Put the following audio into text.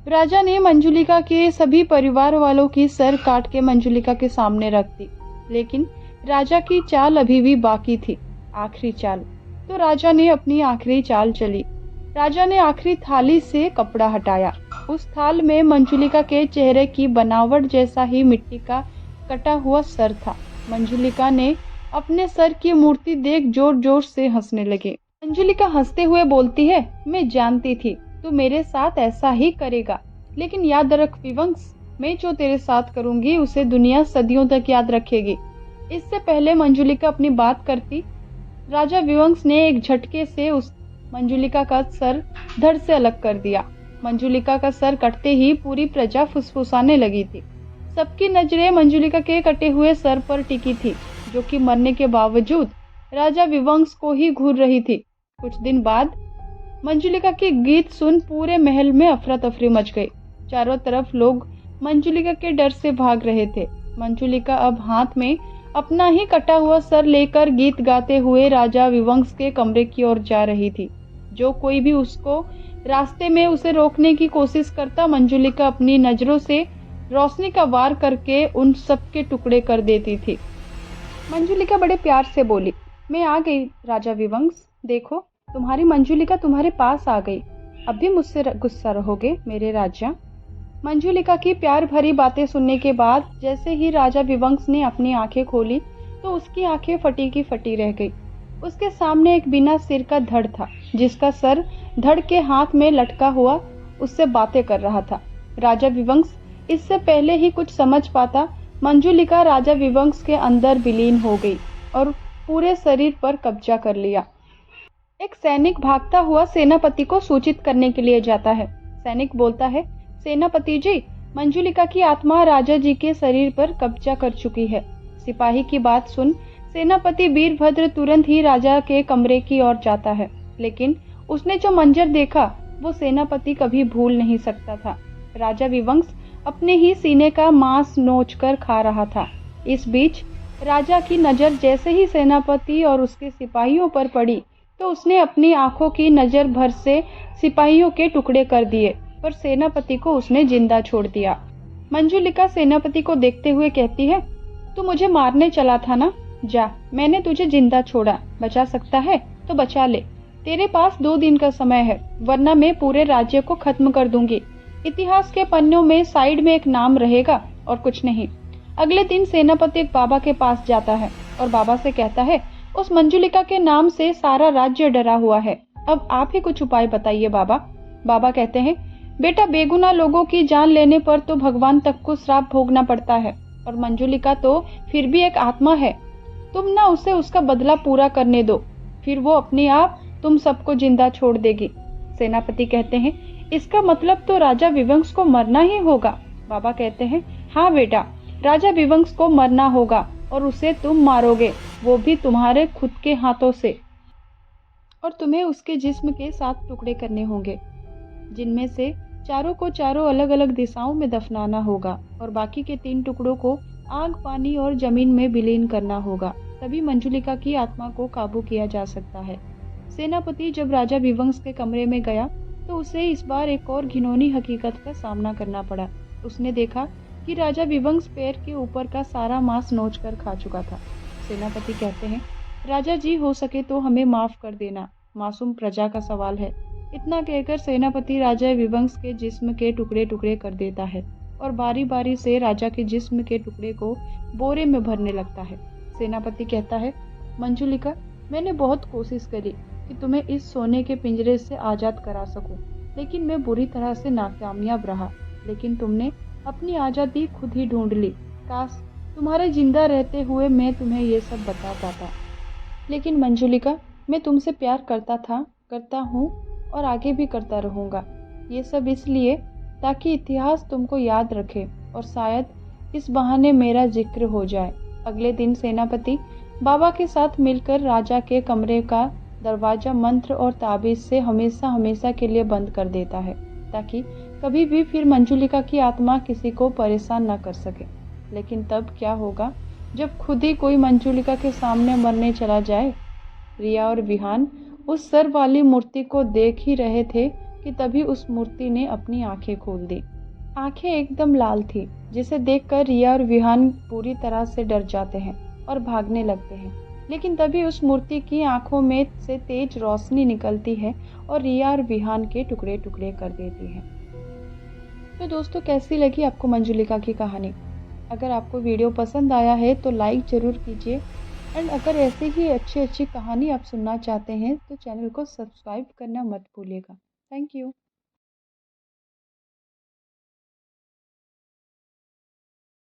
राजा ने मंजुलिका के सभी परिवार वालों की सर काट के मंजुलिका के सामने रख दी, लेकिन राजा की चाल अभी भी बाकी थी, आखिरी चाल। तो राजा ने अपनी आखिरी चाल चली। राजा ने आखिरी थाली से कपड़ा हटाया। उस थाल में मंजुलिका के चेहरे की बनावट जैसा ही मिट्टी का कटा हुआ सर था। मंजुलिका ने अपने सर की मूर्ति देख जोर जोर से हंसने लगी। मंजुलिका हंसते हुए बोलती है, मैं जानती थी तू मेरे साथ ऐसा ही करेगा, लेकिन याद रख विवंश, मैं जो तेरे साथ करूंगी उसे दुनिया सदियों तक याद रखेगी। इससे पहले मंजुलिका अपनी बात करती, राजा विवंश ने एक झटके से उस मंजुलिका का सर धड़ से अलग कर दिया। मंजुलिका का सर कटते ही पूरी प्रजा फुसफुसाने लगी थी। सबकी नजरें मंजुलिका के कटे हुए सर पर टिकी थी, जो कि मरने के बावजूद राजा विवंश को ही घूर रही थी। कुछ दिन बाद मंजुलिका की गीत सुन पूरे महल में अफरा तफरी मच गई। चारों तरफ लोग मंजुलिका के डर से भाग रहे थे। मंजुलिका अब हाथ में अपना ही कटा हुआ सर लेकर गीत गाते हुए राजा विवंश के कमरे की ओर जा रही थी। जो कोई भी उसको रास्ते में उसे रोकने की कोशिश करता, मंजुलिका अपनी नजरों से रोशनी का वार करके उन सब के टुकड़े कर देती थी। मंजुलिका बड़े प्यार से बोली, मैं आ गई राजा विवंश, देखो तुम्हारी मंजुलिका तुम्हारे पास आ गई। अब भी मुझसे गुस्सा रहोगे मेरे राजा? मंजुलिका की प्यार भरी बातें सुनने के बाद जैसे ही राजा विवंश ने अपनी आंखें खोली तो उसकी आंखें फटी की फटी रह गई। उसके सामने एक बिना सिर का धड़ था, जिसका सर धड़ के हाथ में लटका हुआ उससे बातें कर रहा था। राजा विवंश इससे पहले ही कुछ समझ पाता, मंजुलिका राजा विवंश के अंदर विलीन हो गई और पूरे शरीर पर कब्जा कर लिया। एक सैनिक भागता हुआ सेनापति को सूचित करने के लिए जाता है। सैनिक बोलता है, सेनापति जी, मंजुलिका की आत्मा राजा जी के शरीर पर कब्जा कर चुकी है। सिपाही की बात सुन सेनापति वीरभद्र तुरंत ही राजा के कमरे की ओर जाता है, लेकिन उसने जो मंजर देखा वो सेनापति कभी भूल नहीं सकता था। राजा विवंश अपने ही सीने का मांस नोचकर खा रहा था। इस बीच राजा की नजर जैसे ही सेनापति और उसके सिपाहियों पर पड़ी तो उसने अपनी आंखों की नजर भर से सिपाहियों के टुकड़े कर दिए, पर सेनापति को उसने जिंदा छोड़ दिया। मंजुलिका सेनापति को देखते हुए कहती है, तू मुझे मारने चला था ना, जा, मैंने तुझे जिंदा छोड़ा, बचा सकता है तो बचा ले। तेरे पास 2 दिन का समय है, वरना मैं पूरे राज्य को खत्म कर दूंगी। इतिहास के पन्नों में साइड में एक नाम रहेगा और कुछ नहीं। अगले दिन सेनापति एक बाबा के पास जाता है और बाबा से कहता है, उस मंजुलिका के नाम से सारा राज्य डरा हुआ है, अब आप ही कुछ उपाय बताइए बाबा। बाबा कहते हैं, बेटा, बेगुनाह लोगों की जान लेने पर तो भगवान तक को श्राप भोगना पड़ता है, और मंजुलिका तो फिर भी एक आत्मा है। तुम ना उसे उसका बदला पूरा करने दो, फिर वो अपने आप तुम सबको जिंदा छोड़ देगी। सेनापति कहते हैं, इसका मतलब तो राजा विवंश को मरना ही होगा। बाबा कहते हैं, हाँ बेटा, राजा विवंश को मरना होगा और उसे तुम मारोगे, वो भी तुम्हारे खुद के हाथों से, और तुम्हें उसके जिस्म के 7 टुकड़े करने होंगे, जिनमें से चारों को चारों अलग अलग दिशाओं में दफनाना होगा और बाकी के 3 टुकड़ों को आग, पानी और जमीन में विलीन करना होगा। तभी मंजुलिका की आत्मा को काबू किया जा सकता है। सेनापति जब राजा विवंश के कमरे में गया तो उसे इस बार एक और घिनौनी हकीकत का सामना करना पड़ा। उसने देखा कि राजा विवंश पैर के ऊपर का सारा मांस नोचकर खा चुका था। सेनापति कहते हैं, राजा जी, हो सके तो हमें माफ कर देना, मासूम प्रजा का सवाल है। इतना कहकर सेनापति राजा विवंश के जिस्म के टुकड़े टुकड़े कर देता है और बारी बारी से राजा के जिस्म के टुकड़े को बोरे में भरने लगता है। सेनापति कहता है, मंजुलिका, मैंने बहुत कोशिश करी कि तुम्हें इस सोने के पिंजरे से आजाद करा सकूं, लेकिन मैं बुरी तरह से नाकामयाब रहा। लेकिन तुमने अपनी आजादी खुद ही ढूंढ ली। काश तुम्हारे जिंदा रहते हुए मैं तुम्हें ये सब बता पाता। लेकिन मंजुलिका, मैं तुमसे प्यार करता था, करता हूँ और आगे भी करता रहूँगा। ये सब इसलिए ताकि इतिहास तुमको याद रखे और शायद इस बहाने मेरा जिक्र हो जाए। अगले दिन सेनापति बाबा के साथ मिलकर राजा के कमरे का दरवाजा मंत्र और ताबीज से हमेशा हमेशा के लिए बंद कर देता है, ताकि कभी भी फिर मंजुलिका की आत्मा किसी को परेशान न कर सके। लेकिन तब क्या होगा जब खुद ही कोई मंजुलिका के सामने मरने चला जाए? रिया और विहान उस सर वाली मूर्ति को देख ही रहे थे कि तभी उस मूर्ति ने अपनी आंखें खोल दी। आंखें एकदम लाल थी, जिसे देखकर रिया और विहान पूरी तरह से डर जाते हैं और भागने लगते हैं। लेकिन तभी उस मूर्ति की आंखों में से तेज रोशनी निकलती है और रिया और विहान के टुकड़े टुकड़े कर देती है। तो दोस्तों, कैसी लगी आपको मंजुलिका की कहानी? अगर आपको वीडियो पसंद आया है तो लाइक ज़रूर कीजिए, एंड अगर ऐसे ही अच्छी अच्छी कहानी आप सुनना चाहते हैं तो चैनल को सब्सक्राइब करना मत भूलिएगा। Thank you.